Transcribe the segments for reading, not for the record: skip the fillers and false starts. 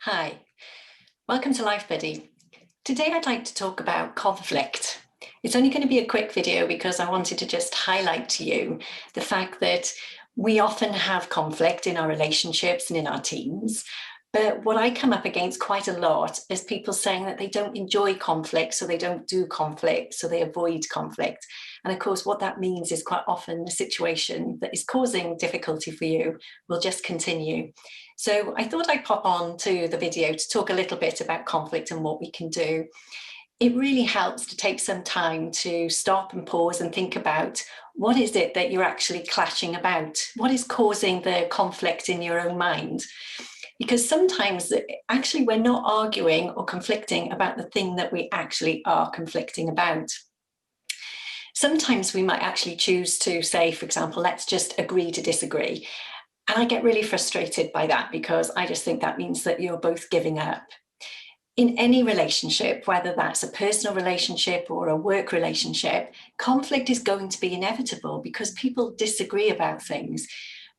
Hi, welcome to Lifebuddy. Today I'd like to talk about conflict. It's only going to be a quick video because I wanted to just highlight to you the fact that we often have conflict in our relationships and in our teams. But what I come up against quite a lot is people saying that they don't enjoy conflict, so they don't do conflict, so they avoid conflict. And of course, what that means is quite often the situation that is causing difficulty for you will just continue. So I thought I'd pop on to the video to talk a little bit about conflict and what we can do. It really helps to take some time to stop and pause and think about what is it that you're actually clashing about? What is causing the conflict in your own mind? Because sometimes actually we're not arguing or conflicting about the thing that we actually are conflicting about. Sometimes we might actually choose to say, for example, let's just agree to disagree. And I get really frustrated by that because I just think that means that you're both giving up. In any relationship, whether that's a personal relationship or a work relationship, conflict is going to be inevitable because people disagree about things,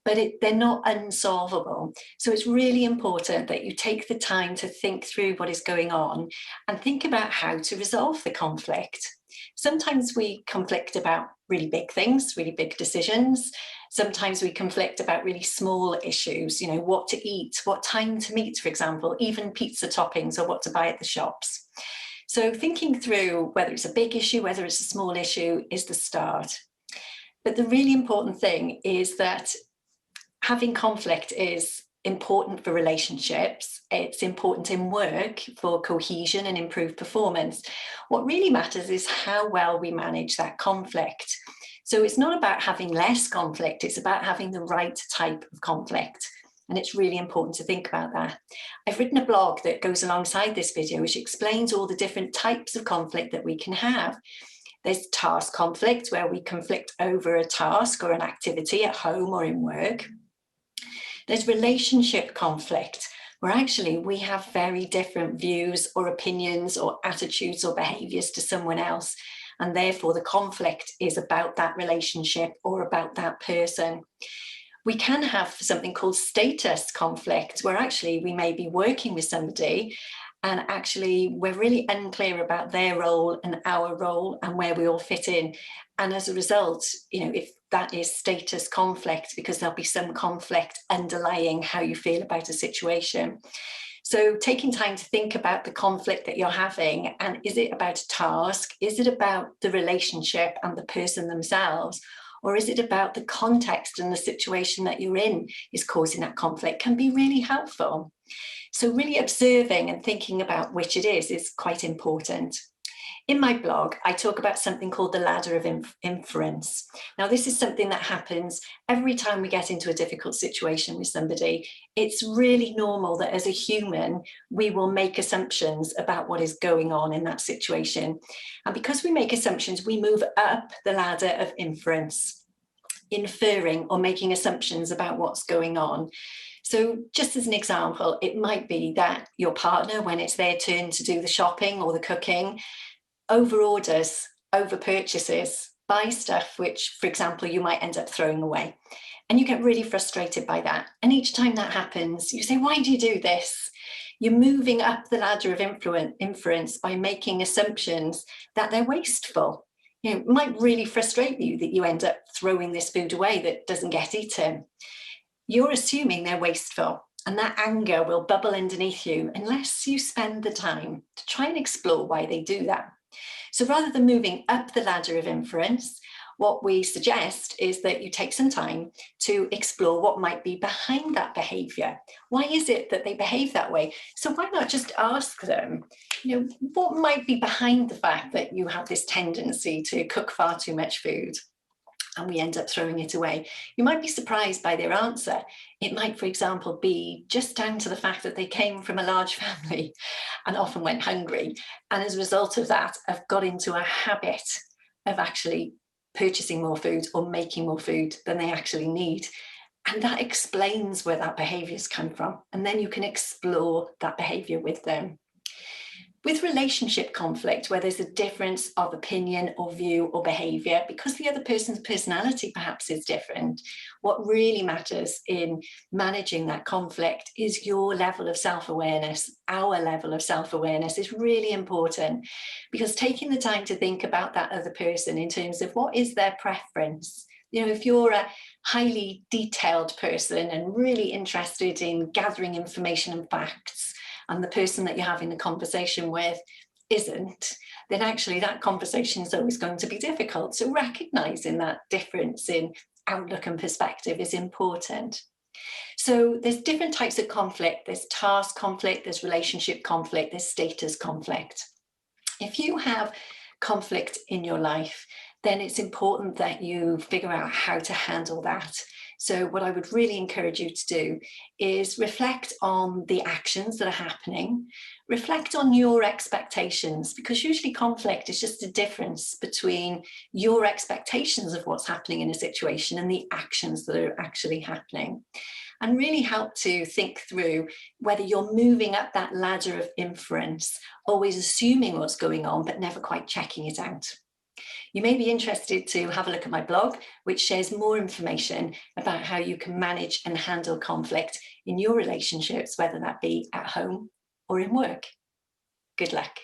but they're not unsolvable. So it's really important that you take the time to think through what is going on and think about how to resolve the conflict. Sometimes we conflict about really big things, really big decisions. Sometimes we conflict about really small issues, what to eat, what time to meet, for example, even pizza toppings or what to buy at the shops. So thinking through whether it's a big issue, whether it's a small issue is the start. But the really important thing is that having conflict is important for relationships. It's important in work for cohesion and improved performance. What really matters is how well we manage that conflict. So it's not about having less conflict, it's about having the right type of conflict. And it's really important to think about that. I've written a blog that goes alongside this video, which explains all the different types of conflict that we can have. There's task conflict, where we conflict over a task or an activity at home or in work. There's relationship conflict, where actually we have very different views or opinions or attitudes or behaviors to someone else. And therefore the conflict is about that relationship or about that person. We can have something called status conflict, where actually we may be working with somebody and actually we're really unclear about their role and our role and where we all fit in. And as a result, if that is status conflict, because there'll be some conflict underlying how you feel about a situation. So taking time to think about the conflict that you're having, and is it about a task? Is it about the relationship and the person themselves? Or is it about the context and the situation that you're in is causing that conflict, can be really helpful. So really observing and thinking about which it is quite important. In my blog, I talk about something called the ladder of inference. Now, this is something that happens every time we get into a difficult situation with somebody. It's really normal that as a human, we will make assumptions about what is going on in that situation. And because we make assumptions, we move up the ladder of inference, inferring or making assumptions about what's going on. So just as an example, it might be that your partner, when it's their turn to do the shopping or the cooking, over orders, over purchases, buy stuff which, for example, you might end up throwing away. And you get really frustrated by that. And each time that happens, you say, why do you do this? You're moving up the ladder of inference by making assumptions that they're wasteful. It might really frustrate you that you end up throwing this food away that doesn't get eaten. You're assuming they're wasteful, and that anger will bubble underneath you unless you spend the time to try and explore why they do that. So rather than moving up the ladder of inference, what we suggest is that you take some time to explore what might be behind that behavior. Why is it that they behave that way? So why not just ask them, what might be behind the fact that you have this tendency to cook far too much food and we end up throwing it away? You might be surprised by their answer. It might, for example, be just down to the fact that they came from a large family and often went hungry. And as a result of that, have got into a habit of actually purchasing more food or making more food than they actually need. And that explains where that behavior has come from. And then you can explore that behavior with them. With relationship conflict, where there's a difference of opinion or view or behavior, because the other person's personality perhaps is different, what really matters in managing that conflict is your level of self-awareness. Our level of self-awareness is really important, because taking the time to think about that other person in terms of what is their preference. You know, if you're a highly detailed person and really interested in gathering information and facts, and the person that you're having the conversation with isn't, then actually that conversation is always going to be difficult. So recognizing that difference in outlook and perspective is important. So there's different types of conflict. There's task conflict, there's relationship conflict, there's status conflict. If you have conflict in your life, then it's important that you figure out how to handle that. So what I would really encourage you to do is reflect on the actions that are happening, reflect on your expectations, because usually conflict is just a difference between your expectations of what's happening in a situation and the actions that are actually happening. And really help to think through whether you're moving up that ladder of inference, always assuming what's going on, but never quite checking it out. You may be interested to have a look at my blog, which shares more information about how you can manage and handle conflict in your relationships, whether that be at home or in work. Good luck.